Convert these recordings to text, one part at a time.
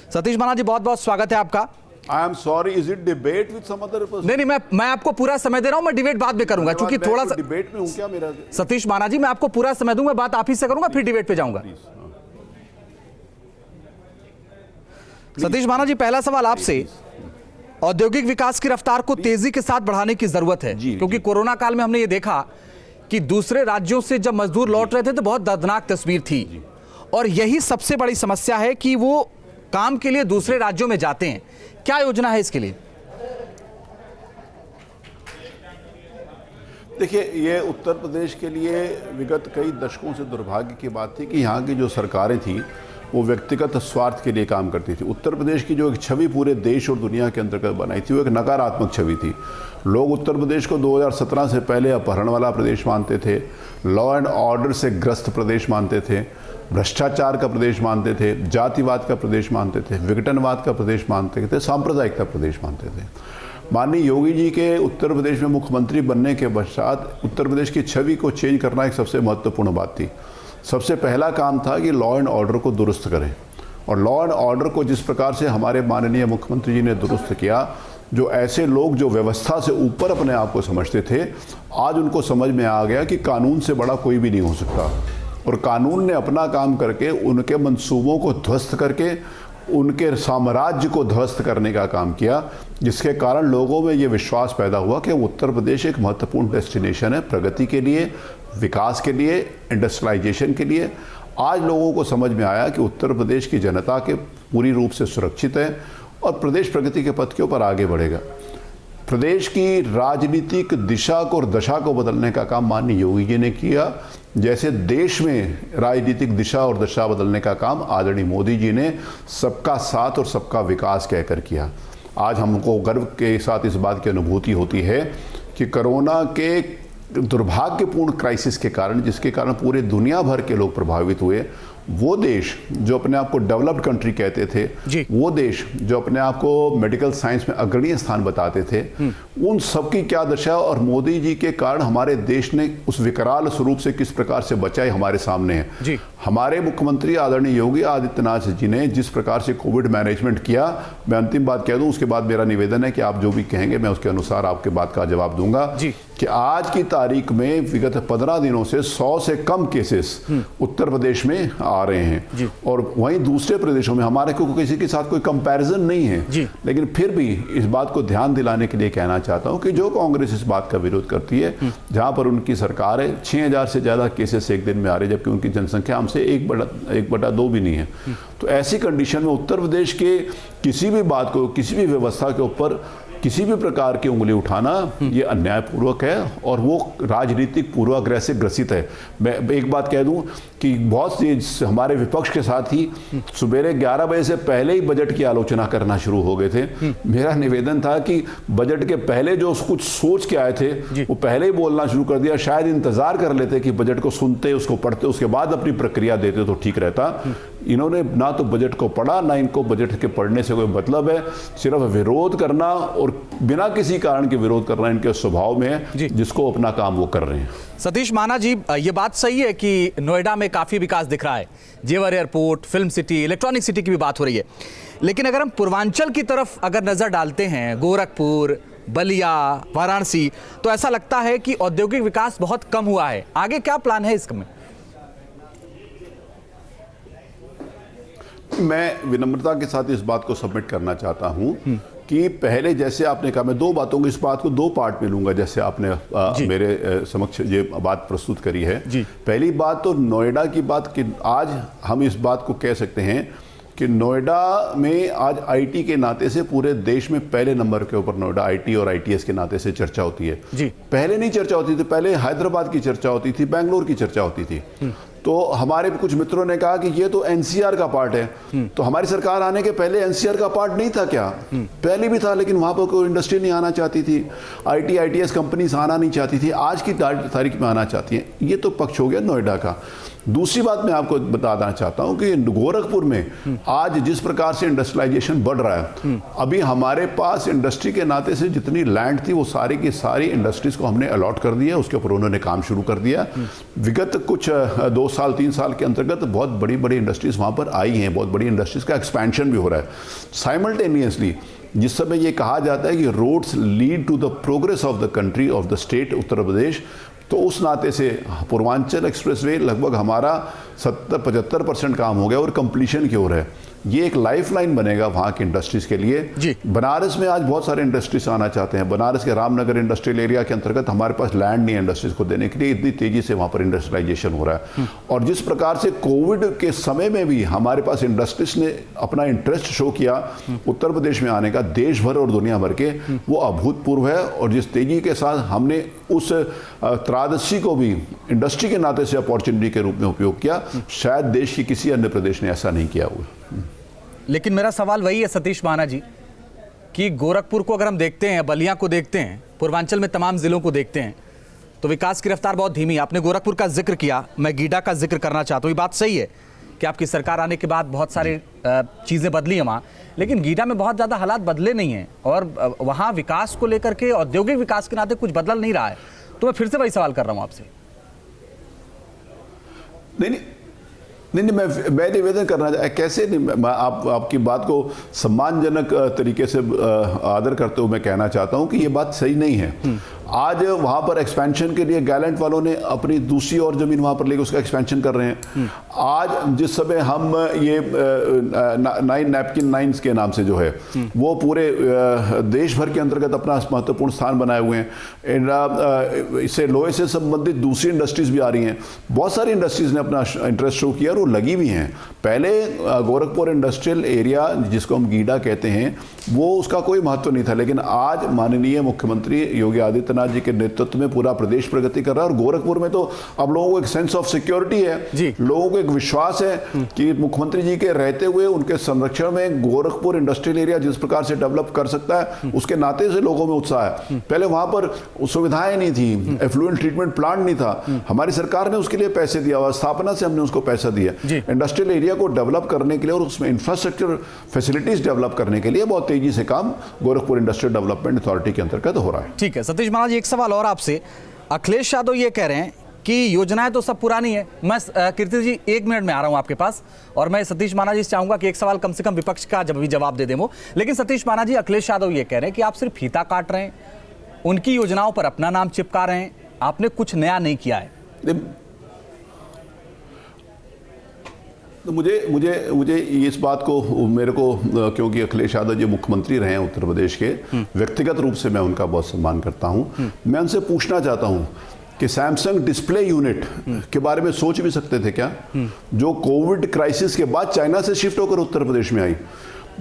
सतीश माना जी, बहुत बहुत स्वागत है आपका। I am sorry, is it debate with some other person? नहीं, मैं आपको पूरा समय दे रहा हूं, मैं डिबेट बाद में करूंगा क्योंकि थोड़ा सा डिबेट में हूं क्या मेरा? सतीश माना जी, मैं आपको पूरा समय दूंगा, बात आप ही से करूंगा, फिर डिबेट पे जाऊंगा। सतीश माना जी, पहला सवाल आपसे, औद्योगिक विकास की रफ्तार को तेजी के साथ बढ़ाने की जरूरत है क्योंकि कोरोना काल में हमने ये देखा कि दूसरे राज्यों से जब मजदूर लौट रहे थे तो बहुत दर्दनाक तस्वीर थी और यही सबसे बड़ी समस्या है कि वो काम के लिए दूसरे राज्यों में जाते हैं। क्या योजना है इसके लिए? देखिए, ये उत्तर प्रदेश के लिए विगत कई दशकों से दुर्भाग्य की बात थी कि यहाँ की जो सरकारें थी वो व्यक्तिगत स्वार्थ के लिए काम करती थी। उत्तर प्रदेश की जो एक छवि पूरे देश और दुनिया के अंतर्गत बनाई थी वो एक नकारात्मक छवि थी। लोग उत्तर प्रदेश को 2017 से पहले अपहरण वाला प्रदेश मानते थे, लॉ एंड ऑर्डर से ग्रस्त प्रदेश मानते थे, भ्रष्टाचार का प्रदेश मानते थे, जातिवाद का प्रदेश मानते थे, विघटनवाद का प्रदेश मानते थे, सांप्रदायिकता प्रदेश मानते थे। माननीय योगी जी के उत्तर प्रदेश में मुख्यमंत्री बनने के पश्चात उत्तर प्रदेश की छवि को चेंज करना एक सबसे महत्वपूर्ण बात थी। सबसे पहला काम था कि लॉ एंड ऑर्डर को दुरुस्त करें और लॉ एंड ऑर्डर को जिस प्रकार से हमारे माननीय मुख्यमंत्री जी ने दुरुस्त किया, जो ऐसे लोग जो व्यवस्था से ऊपर अपने आप को समझते थे, आज उनको समझ में आ गया कि कानून से बड़ा कोई भी नहीं हो सकता और कानून ने अपना काम करके उनके मंसूबों को ध्वस्त करके उनके साम्राज्य को ध्वस्त करने का काम किया, जिसके कारण लोगों में ये विश्वास पैदा हुआ कि उत्तर प्रदेश एक महत्वपूर्ण डेस्टिनेशन है प्रगति के लिए, विकास के लिए, इंडस्ट्रियलाइजेशन के लिए। आज लोगों को समझ में आया कि उत्तर प्रदेश की जनता के पूरी रूप से सुरक्षित है और प्रदेश प्रगति के पथ के ऊपर आगे बढ़ेगा। प्रदेश की राजनीतिक दिशा को और दशा को बदलने का काम माननीय योगी जी ने किया, जैसे देश में राजनीतिक दिशा और दशा बदलने का काम आदरणीय मोदी जी ने सबका साथ और सबका विकास कहकर किया। आज हमको गर्व के साथ इस बात की अनुभूति होती है कि कोरोना के दुर्भाग्यपूर्ण क्राइसिस के कारण, जिसके कारण पूरे दुनिया भर के लोग प्रभावित हुए, वो देश जो अपने आप को डेवलप्ड कंट्री कहते थे, वो देश जो अपने आप को मेडिकल साइंस में अग्रणी स्थान बताते थे, उन सब की क्या दशा और मोदी जी के कारण हमारे देश ने उस विकराल स्वरूप से किस प्रकार से बचाई हमारे सामने है। हमारे मुख्यमंत्री आदरणीय योगी आदित्यनाथ जी ने जिस प्रकार से कोविड मैनेजमेंट किया, मैं अंतिम बात कह दूं, उसके बाद मेरा निवेदन है कि आप जो भी कहेंगे मैं उसके अनुसार आपके बात का जवाब दूंगा कि आज की तारीख में विगत 15 दिनों से 100 से कम केसेस उत्तर प्रदेश में आ रहे हैं और वहीं दूसरे प्रदेशों में हमारे को किसी के साथ कोई कंपैरिजन नहीं है। लेकिन फिर भी इस बात को ध्यान दिलाने के लिए कहना चाहता हूं कि जो कांग्रेस इस बात का विरोध करती है, जहां पर उनकी सरकार है 6000 से ज्यादा केसेस एक दिन में आ रहे, जबकि उनकी जनसंख्या हमसे 1/2 भी नहीं है, तो ऐसी कंडीशन में उत्तर प्रदेश के किसी भी बात को, किसी भी व्यवस्था के ऊपर किसी भी प्रकार की उंगली उठाना ये अन्यायपूर्वक है और वो राजनीतिक पूर्वाग्रह से ग्रसित है। मैं एक बात कह दूं कि बहुत से हमारे विपक्ष के साथ ही सुबेरे 11 बजे से पहले ही बजट की आलोचना करना शुरू हो गए थे। मेरा निवेदन था कि बजट के पहले जो कुछ सोच के आए थे वो पहले ही बोलना शुरू कर दिया, शायद इंतजार कर लेते कि बजट को सुनते, उसको पढ़ते, उसके बाद अपनी प्रक्रिया देते तो ठीक रहता। इन्होंने ना तो बजट को पढ़ा, ना इनको बजट के पढ़ने से कोई मतलब है, सिर्फ विरोध करना और बिना किसी कारण के विरोध करना इनके स्वभाव में है, जिसको अपना काम वो कर रहे हैं। सतीश माना जी, ये बात सही है कि नोएडा में काफी विकास दिख रहा है, जेवर airport, film city, electronic city की भी बात हो रही है, लेकिन अगर हम पूर्वांचल की तरफ अगर नजर डालते हैं, गोरखपुर, बलिया, वाराणसी, तो ऐसा लगता है कि औद्योगिक विकास बहुत कम हुआ है। आगे क्या प्लान है इसमें? मैं विनम्रता के साथ इस बात को सबमिट करना चाहता हूं कि पहले जैसे आपने कहा, मैं दो बातों को, इस बात को 2 पार्ट में लूंगा जैसे आपने मेरे समक्ष ये बात प्रस्तुत करी है। पहली बात तो नोएडा की बात कि आज हम इस बात को कह सकते हैं कि नोएडा में आज आईटी के नाते से पूरे देश में पहले नंबर के ऊपर नोएडा आईटी और आईटीएस के नाते से चर्चा होती है। पहले नहीं चर्चा होती थी, पहले हैदराबाद की चर्चा होती थी, बेंगलोर की चर्चा होती थी। तो हमारे कुछ मित्रों ने कहा कि ये तो एनसीआर का पार्ट है, तो हमारी सरकार आने के पहले एनसीआर का पार्ट नहीं था क्या? पहले भी था, लेकिन वहां पर कोई इंडस्ट्री नहीं आना चाहती थी, आईटी आईटीएस कंपनीज आना नहीं चाहती थी, आज की तारीख में आना चाहती हैं। ये तो पक्ष हो गया नोएडा का। दूसरी बात मैं आपको बताना चाहता हूं कि गोरखपुर में आज जिस प्रकार से इंडस्ट्रियलाइजेशन बढ़ रहा है, अभी हमारे पास इंडस्ट्री के नाते से जितनी लैंड थी वो सारी की सारी इंडस्ट्रीज को हमने अलॉट कर दिया, उसके ऊपर उन्होंने काम शुरू कर दिया। विगत कुछ 2 साल 3 साल के अंतर्गत बहुत बड़ी बड़ी इंडस्ट्रीज वहां पर आई हैं, बहुत बड़ी इंडस्ट्रीज का एक्सपेंशन भी हो रहा है। साइमल्टेनियसली जिस समय ये कहा जाता है कि roads lead to the progress of the country, of the state Uttar Pradesh, तो उस नाते से पूर्वांचल एक्सप्रेसवे लगभग हमारा 70-75% काम हो गया और कंप्लीशन की ओर है। ये एक लाइफलाइन बनेगा वहाँ की इंडस्ट्रीज के लिए। जी। बनारस में आज बहुत सारे इंडस्ट्रीज आना चाहते हैं। बनारस के रामनगर इंडस्ट्रियल एरिया के अंतर्गत हमारे पास लैंड नहीं है इंडस्ट्रीज को देने के लिए, इतनी तेजी से वहाँ पर इंडस्ट्रियलाइजेशन हो रहा है। और जिस प्रकार से कोविड के समय में भी हमारे पास इंडस्ट्रीज ने अपना इंटरेस्ट शो किया उत्तर प्रदेश में आने का, देश भर और दुनिया भर के, वो अभूतपूर्व है। और जिस तेजी के साथ हमने उस त्रादसी को भी इंडस्ट्री के नाते से अपॉर्चुनिटी के रूप में उपयोग किया, शायद देश की किसी अन्य प्रदेश ने ऐसा नहीं किया हुआ। लेकिन मेरा सवाल वही है सतीश महाना जी कि गोरखपुर को अगर हम देखते हैं, बलिया को देखते हैं, पूर्वांचल में तमाम जिलों को देखते हैं, तो विकास की रफ्तार बहुत धीमी है। आपने गोरखपुर का जिक्र किया, मैं गीडा का जिक्र करना चाहता हूँ। ये बात सही है कि आपकी सरकार आने के बाद बहुत सारी चीज़ें बदली हैं वहाँ, लेकिन गीडा में बहुत ज़्यादा हालात बदले नहीं हैं और वहाँ विकास को लेकर के, औद्योगिक विकास के नाते कुछ बदल नहीं रहा है। तो मैं फिर से वही सवाल कर रहा हूँ आपसे। नहीं, मैं निवेदन करना कैसे नहीं, मैं आपकी बात को सम्मानजनक तरीके से आदर करते हुए मैं कहना चाहता हूं कि ये बात सही नहीं है। आज वहां पर एक्सपेंशन के लिए गैलेंट वालों ने अपनी दूसरी और जमीन वहां पर लेकर उसका एक्सपेंशन कर रहे हैं। आज जिस समय हम ये 9 नैपकिन नाइन्स के नाम से जो है वो पूरे देश भर के अंतर्गत अपना महत्वपूर्ण स्थान बनाए हुए हैं। इससे लोहे से संबंधित दूसरी इंडस्ट्रीज भी आ रही हैं। बहुत सारी इंडस्ट्रीज ने अपना इंटरेस्ट शो किया और वो लगी भी हैं। पहले गोरखपुर इंडस्ट्रियल एरिया जिसको हम गीडा कहते हैं वो उसका कोई महत्व नहीं था, लेकिन आज माननीय मुख्यमंत्री योगी आदित्यनाथ जी के नेतृत्व में पूरा प्रदेश प्रगति कर रहा है। और गोरखपुर में तो अब लोगों को एक सेंस ऑफ सिक्योरिटी है, लोगों को एक विश्वास है कि मुख्यमंत्री जी के रहते हुए उनके संरक्षण में गोरखपुर इंडस्ट्रियल एरिया जिस प्रकार से डेवलप कर सकता है उसके नाते से लोगों में उत्साह है। पहले वहां पर सुविधाएं नहीं थी, एफ्लुएंट ट्रीटमेंट प्लांट नहीं था, हमारी सरकार ने उसके लिए पैसे दिया और स्थापना से हमने उसको पैसा दिया। इंडस्ट्रियल एरिया को डेवलप करने के लिए और उसमें इंफ्रास्ट्रक्चर फैसिलिटीज डेवलप करने के लिए बहुत तेजी से काम गोरखपुर इंडस्ट्रियल डेवलपमेंट अथॉरिटी के अंतर्गत हो रहा है। ठीक है सतीश महाराज, एक सवाल और आपसे। अखिलेश यादव ये कह रहे हैं कि योजनाएं तो सब पुरानी है। मैं कीर्ति जी 1 मिनट में आ रहा हूं आपके पास, और मैं सतीश महाना जी से चाहूंगा कि एक सवाल कम से कम विपक्ष का जब भी जवाब दे दें वो। लेकिन सतीश महाना जी, अखिलेश यादव ये कह रहे हैं कि आप सिर्फ फीता काट रहे हैं, उनकी योजनाओं पर अपना नाम चिपका रहे हैं, आपने कुछ नया नहीं किया है। तो मुझे इस बात को मेरे को, क्योंकि अखिलेश यादव जी मुख्यमंत्री रहे हैं उत्तर प्रदेश के, व्यक्तिगत रूप से मैं उनका बहुत सम्मान करता हूं। मैं उनसे पूछना चाहता हूं कि सैमसंग डिस्प्ले यूनिट के बारे में सोच भी सकते थे क्या, जो कोविड क्राइसिस के बाद चाइना से शिफ्ट होकर उत्तर प्रदेश में आई।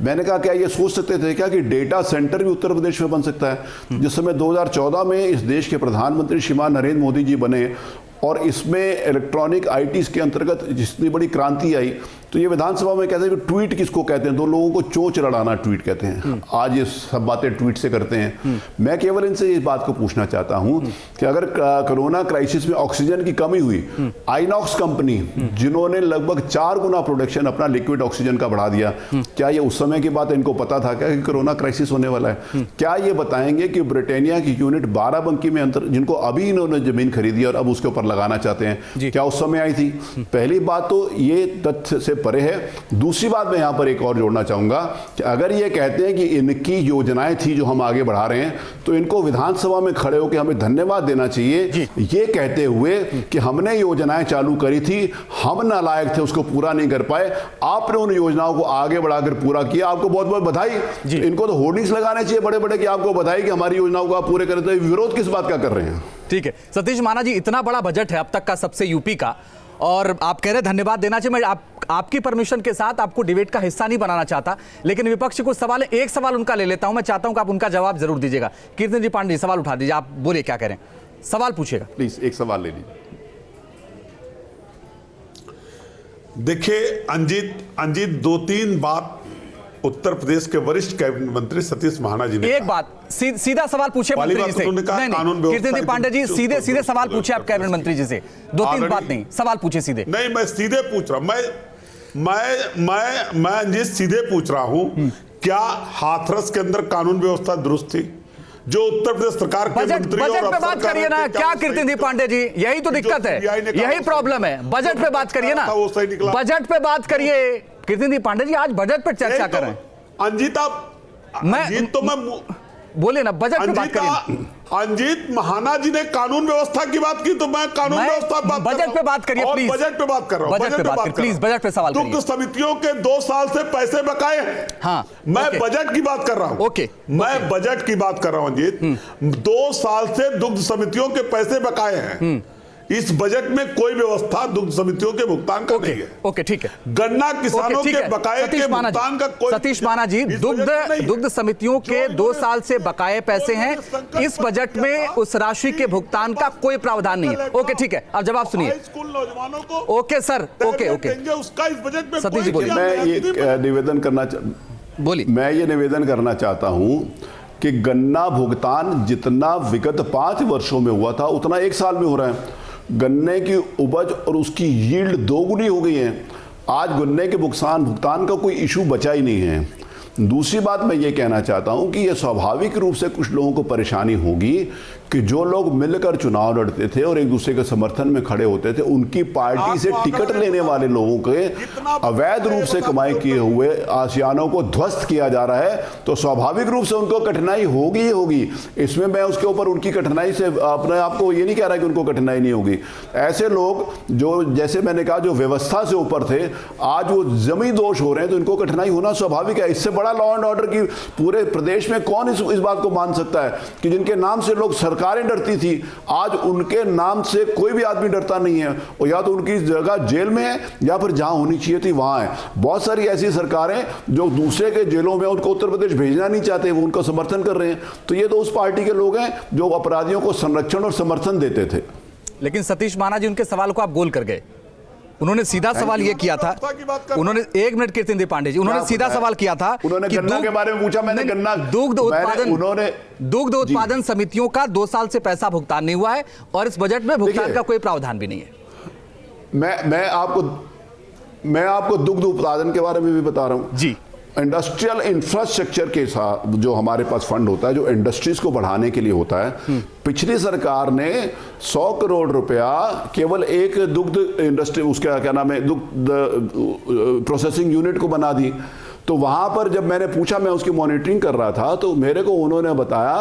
मैंने कहा क्या ये सोच सकते थे क्या कि डेटा सेंटर भी उत्तर प्रदेश में बन सकता है। जिस समय 2014 में इस देश के प्रधानमंत्री श्रीमान नरेंद्र मोदी जी बने और इसमें इलेक्ट्रॉनिक आईटी के अंतर्गत जितनी बड़ी क्रांति आई, तो ये विधानसभा में कहते हैं कि ट्वीट किसको कहते हैं, 2 लोगों को चोंच लड़ाना ट्वीट कहते हैं। आज ये सब बातें ट्वीट से करते हैं। मैं केवल इनसे इस बात को पूछना चाहता हूं कि अगर कोरोना क्राइसिस में ऑक्सीजन की कमी हुई, आइनॉक्स कंपनी जिन्होंने लगभग 4 गुना प्रोडक्शन अपना लिक्विड ऑक्सीजन का बढ़ा दिया, क्या ये उस समय की बात इनको पता था क्या कि कोरोना क्राइसिस होने वाला है? क्या ये बताएंगे कि ब्रिटानिया की यूनिट बाराबंकी में जिनको अभी इन्होंने जमीन खरीदी और अब उसके ऊपर लगाना चाहते हैं, क्या उस समय आई थी? पहली बात तो ये तथ्य से परे है। दूसरी बात मैं यहां पर एक और जोड़ना चाहूंगा कि अगर ये कहते हैं कि इनकी योजनाएं थी जो हम आगे बढ़ा रहे हैं, तो इनको विधानसभा में खड़े होकर हमें धन्यवाद देना चाहिए ये कहते हुए कि हमने योजनाएं चालू करी थी, हम नालायक थे, उसको पूरा नहीं कर पाए, आपने उन योजनाओं को आगे बढ़ाकर पूरा किया, आपको बहुत बहुत बधाई। इनको तो होर्डिंग्स लगाने चाहिए बड़े बड़े कि आपको बधाई कि हमारी योजनाओं को आप पूरे करते हैं। विरोध किस बात का कर रहे हैं? ठीक है सतीश महाना जी, इतना बड़ा बजट है अब तक का सबसे यूपी का, और आप कह रहे धन्यवाद देना चाहिए। मैं आपकी परमिशन के साथ आपको डिबेट का हिस्सा नहीं बनाना चाहता, लेकिन विपक्ष को सवाल है, एक सवाल उनका ले लेता हूं। मैं चाहता हूं कि आप उनका जवाब जरूर दीजिएगा। कीर्तन जी पांडे, सवाल उठा दीजिए, आप बोलिए क्या कह रहे हैं, सवाल पूछिएगा प्लीज। एक सवाल ले लीजिए। देखिए अंजित 2-3 बात उत्तर प्रदेश के वरिष्ठ कैबिनेट मंत्री सतीश महाना जी ने एक बात सीधा सवाल पूछे पहली मंत्री बात जी से। उन्होंने कहा, नहीं, कानून नहीं, व्यवस्था कीर्ति पांडे जी की सीधे सीधे उसको सवाल पूछे आप कैबिनेट मंत्री जी से, दो तीन बात नहीं, सवाल पूछे सीधे। नहीं, मैं सीधे पूछ रहा हूं, मैं अंजीत सीधे पूछ रहा हूं, क्या हाथरस के अंदर कानून व्यवस्था दुरुस्त थी? जो उत्तर प्रदेश सरकार के मंत्री और बजट पे बात करिए ना, क्या कीर्ति पांडे जी, यही तो दिक्कत है, यही प्रॉब्लम है। बजट पे बात करिए ना, बजट पे बात करिए। कीर्ति पांडे जी आज बजट पे चर्चा कर रहे हैं। अंजीत मैं बोले ना, बजट पे बात करिए। अंजीत महाना जी ने कानून व्यवस्था की बात की, तो मैं कानून व्यवस्था बजट पे बात करिए प्लीज। बजट पे बात कर रहा हूं, बजट पे बात करिए प्लीज, बजट पे सवाल करिए। दुग्ध समितियों के 2 साल से पैसे बकाए हैं। हाँ, मैं बजट की बात कर रहा हूं। ओके, मैं बजट की बात कर रहा हूं अंजीत। 2 साल से दुग्ध समितियों के पैसे बकाए हैं। इस बजट में कोई व्यवस्था दुग्ध समितियों के भुगतान का नहीं है। ओके, ठीक है। गन्ना किसानों के बकाए के भुगतान का कोई, सतीश माना जी, दुग्ध समितियों के 2 साल से बकाए पैसे हैं, इस बजट में उस राशि के भुगतान का कोई प्रावधान नहीं है। ओके, ठीक है, अब जवाब सुनिए। स्कूल नौजवानों को ओके सर, ओके, उसका इस बजट में सतीश जी बोलिए। मैं ये निवेदन बोलिए। मैं ये निवेदन करना चाहता हूं कि गन्ना भुगतान जितना विगत 5 वर्षों में हुआ था उतना 1 साल में हो रहा है। गन्ने की उपज और उसकी यील्ड 2 गुनी हो गई है। आज गन्ने के भुगतान का कोई इशू बचा ही नहीं है। दूसरी बात मैं ये कहना चाहता हूं कि ये स्वाभाविक रूप से कुछ लोगों को परेशानी होगी कि जो लोग मिलकर चुनाव लड़ते थे और एक दूसरे के समर्थन में खड़े होते थे, उनकी पार्टी से टिकट लेने वाले लोगों के अवैध रूप से कमाई किए हुए आशियानों को ध्वस्त किया जा रहा है, तो स्वाभाविक रूप से उनको कठिनाई होगी ही होगी। इसमें मैं उसके ऊपर उनकी कठिनाई से अपने आप को ये नहीं कह रहा कि उनको कठिनाई नहीं होगी। ऐसे लोग जो, जैसे मैंने कहा, जो व्यवस्था से ऊपर थे, आज वो जमी दोष हो रहे हैं, तो इनको कठिनाई होना स्वाभाविक है। इससे बड़ा लॉ एंड ऑर्डर की पूरे प्रदेश में कौन इस बात को मान सकता है कि जिनके नाम से लोग सरकारें डरती थी, आज उनके नाम से कोई भी आदमी डरता नहीं है, और या तो उनकी जगह जेल में है या फिर जहां होनी चाहिए थी वहां है। बहुत सारी ऐसी सरकारें जो दूसरे के जेलों में उनको उत्तर प्रदेश भेजना नहीं चाहते, वो उनका समर्थन कर रहे हैं। तो ये तो उस पार्टी के लोग हैं जो अपराधियों को संरक्षण और समर्थन देते थे। लेकिन सतीश माना जी, उनके सवाल को आप गोल कर गए। उन्होंने सीधा सवाल ये किया था, उन्होंने 1 मिनट कीर्ति पांडे जी, उन्होंने सीधा सवाल किया था, उन्होंने गन्ना के बारे में पूछा, मैंने गन्ना दुग्ध उत्पादन समितियों का 2 साल से पैसा भुगतान नहीं हुआ है और इस बजट में भुगतान का कोई प्रावधान भी नहीं है। मैं आपको दुग्ध उत्पादन के बारे में भी बता रहा हूं जी। इंडस्ट्रियल इंफ्रास्ट्रक्चर के साथ जो हमारे पास फंड होता है, जो इंडस्ट्रीज को बढ़ाने के लिए होता है, पिछली सरकार ने 100 करोड़ रुपया केवल एक दुग्ध इंडस्ट्री, उसका क्या नाम है, दुग्ध प्रोसेसिंग यूनिट को बना दी। तो वहां पर जब मैंने पूछा, मैं उसकी मॉनिटरिंग कर रहा था, तो मेरे को उन्होंने बताया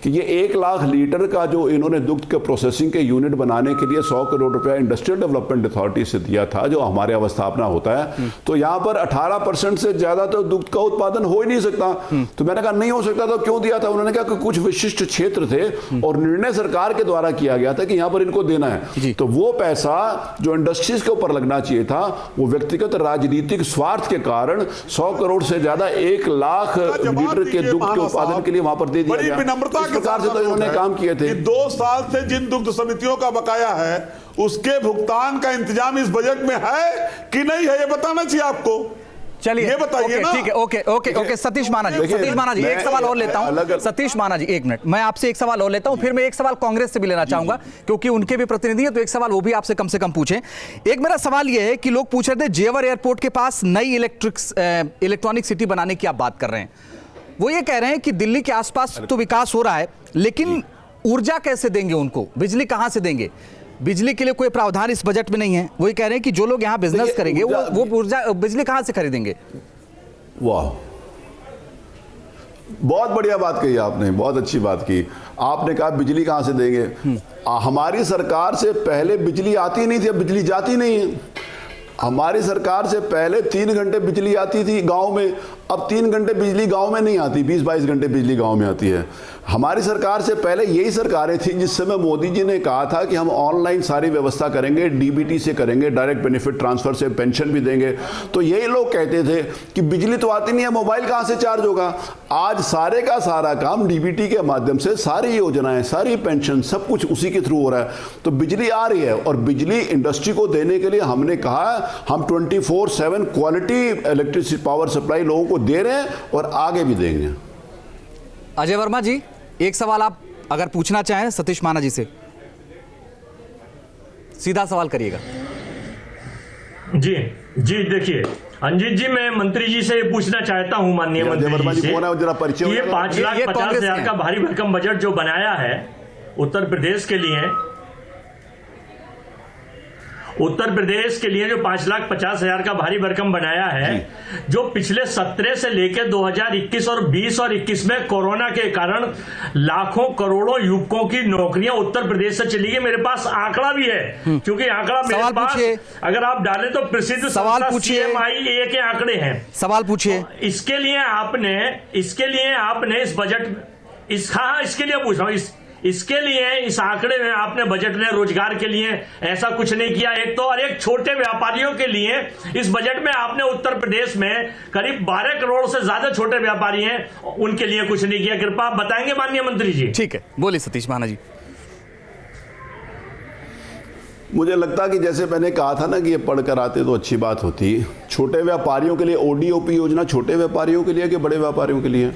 कि ये 1 लाख लीटर का जो इन्होंने दुग्ध के प्रोसेसिंग के यूनिट बनाने के लिए 100 करोड़ रुपया इंडस्ट्रियल डेवलपमेंट अथॉरिटी से दिया था, जो हमारे अवस्थापना होता है। तो यहाँ पर 18% से ज्यादा तो दुग्ध का उत्पादन हो ही नहीं सकता। तो मैंने कहा नहीं हो सकता, तो क्यों दिया था? उन्होंने कहा कि कुछ विशिष्ट क्षेत्र थे और निर्णय सरकार के द्वारा किया गया था कि यहाँ पर इनको देना है। तो वो पैसा जो इंडस्ट्रीज के ऊपर लगना चाहिए था, वो व्यक्तिगत राजनीतिक स्वार्थ के कारण 100 करोड़ से ज्यादा 1 लाख लीटर के दुग्ध के उत्पादन के लिए वहां पर दे दिया गया। इस प्रकार से तो इन्होंने काम किए थे। 2 साल से जिन दुग्ध समितियों का बकाया है, उसके भुगतान का इंतजाम इस बजट में है कि नहीं है, ये बताना चाहिए आपको। चलिए, ये बताइए ना। ठीक है, ओके। सतीश माना जी, एक सवाल और लेता हूं। सतीश माना जी, 1 मिनट, मैं आपसे एक सवाल और लेता हूं, फिर मैं एक सवाल कांग्रेस से भी लेना चाहूंगा, क्योंकि उनके भी प्रतिनिधि हैं, तो एक सवाल वो भी आपसे कम से कम पूछें। एक मेरा सवाल ये है कि लोग पूछ रहे थे, जेवर एयरपोर्ट के पास नई इलेक्ट्रॉनिक सिटी बनाने की आप बात कर रहे हैं। वो ये कह रहे हैं कि दिल्ली के आसपास तो विकास हो रहा है, लेकिन ऊर्जा कैसे देंगे उनको, बिजली कहां से देंगे? बिजली के लिए कोई प्रावधान इस बजट में नहीं है। वही कह रहे हैं कि जो लोग यहाँ बिजनेस करेंगे वो ऊर्जा बिजली कहां से खरीदेंगे? वाह, बहुत बढ़िया बात कही आपने, बहुत अच्छी बात की। आपने कहा बिजली कहां से देंगे। हमारी सरकार से पहले बिजली आती नहीं थी, अब बिजली जाती नहीं है। हमारी सरकार से पहले 3 घंटे बिजली आती थी गांव में, अब 3 घंटे बिजली गांव में नहीं आती, 20-22 घंटे बिजली गांव में आती है। हमारी सरकार से पहले यही सरकारें थी जिस समय मोदी जी ने कहा था कि हम ऑनलाइन सारी व्यवस्था करेंगे, डीबीटी से करेंगे, डायरेक्ट बेनिफिट ट्रांसफर से पेंशन भी देंगे। तो यही लोग कहते थे कि बिजली तो आती नहीं है, मोबाइल कहाँ से चार्ज होगा। आज सारे का सारा काम डीबीटी के माध्यम से, सारी योजनाएं, सारी पेंशन, सब कुछ उसी के थ्रू हो रहा है। तो बिजली आ रही है, और बिजली इंडस्ट्री को देने के लिए हमने कहा हम 24/7 क्वालिटी इलेक्ट्रिसिटी पावर सप्लाई लोगों को वो दे रहे हैं और आगे भी देंगे। अजय वर्मा जी, एक सवाल आप अगर पूछना चाहें सतीश माना जी से, सीधा सवाल करिएगा। जी जी, देखिए अंजित जी, मैं मंत्री जी से पूछना चाहता हूं, माननीय मंत्री जी से, जरा परिचय कि ये 5,50,000 का भारी भरकम बजट जो बनाया है उत्तर प्रदेश के लिए जो 5,50,000 का भारी भरकम बनाया है, जो पिछले 17 से लेकर 2021 और 20 और 21 में कोरोना के कारण लाखों करोड़ों युवकों की नौकरियां उत्तर प्रदेश से चली गई। मेरे पास आंकड़ा भी है, क्योंकि आंकड़ा मेरे पास अगर आप डालें तो प्रसिद्ध सवाल पूछिए, CMIA के आंकड़े हैं। सवाल पूछिए। इसके लिए आपने इस बजट इसके लिए पूछ रहा हूं, इसके लिए इस आंकड़े में आपने बजट में रोजगार के लिए ऐसा कुछ नहीं किया एक तो, और एक छोटे व्यापारियों के लिए इस बजट में आपने उत्तर प्रदेश में करीब 12 करोड़ से ज्यादा छोटे व्यापारी हैं, उनके लिए कुछ नहीं किया। कृपया आप बताएंगे माननीय मंत्री जी। ठीक है, बोलिए सतीश माना जी। मुझे लगता कि जैसे मैंने कहा था ना कि ये पढ़कर आते तो अच्छी बात होती। छोटे व्यापारियों के लिए ODOP योजना छोटे व्यापारियों के लिए कि बड़े व्यापारियों के लिए?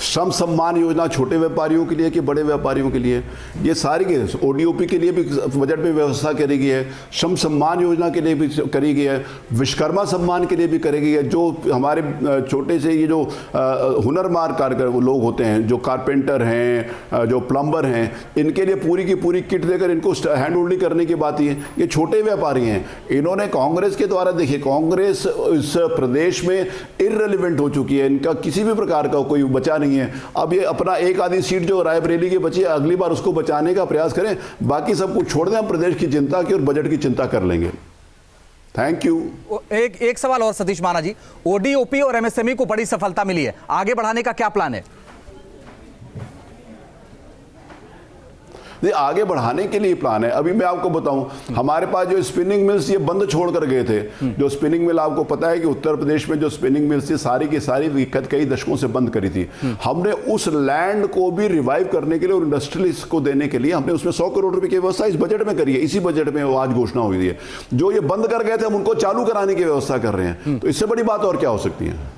श्रम सम्मान योजना छोटे व्यापारियों के लिए कि बड़े व्यापारियों के लिए? ये सारी के ODOP के लिए भी बजट में व्यवस्था करी गई है, श्रम सम्मान योजना के लिए भी करी गई है, विश्वकर्मा सम्मान के लिए भी करी गई है। जो हमारे छोटे से ये जो हुनरमार कारीगर लोग होते हैं, जो कारपेंटर हैं, जो प्लम्बर हैं, इनके लिए पूरी की पूरी किट देकर इनको हैंड होल्डिंग करने की बात ही है। ये छोटे व्यापारी हैं। इन्होंने कांग्रेस के द्वारा, देखिए कांग्रेस इस प्रदेश में इररिलेवेंट हो चुकी है, इनका किसी भी प्रकार का कोई बचा नहीं है। अब ये अपना एक आधी सीट जो रायबरेली की बची है, अगली बार उसको बचाने का प्रयास करें, बाकी सब कुछ छोड़ दें, हम प्रदेश की चिंता की और बजट की चिंता कर लेंगे। Thank you. एक सवाल और सतीश माना जी, ODOP और MSME को बड़ी सफलता मिली है, आगे बढ़ाने का क्या प्लान है? आगे बढ़ाने के लिए प्लान है। अभी मैं आपको बताऊं, हमारे पास जो स्पिनिंग मिल्स ये बंद छोड़ कर गए थे, जो स्पिनिंग मिल, आपको पता है कि उत्तर प्रदेश में जो स्पिनिंग मिल्स थी सारी की सारी कई दशकों से बंद करी थी। हमने उस लैंड को भी रिवाइव करने के लिए और इंडस्ट्रियलिस्ट को देने के लिए हमने उसमें 100 करोड़ रुपए की व्यवस्था इस बजट में करी है। इसी बजट में आज घोषणा हुई है। जो ये बंद कर गए थे हम उनको चालू कराने की व्यवस्था कर रहे हैं, तो इससे बड़ी बात और क्या हो सकती है?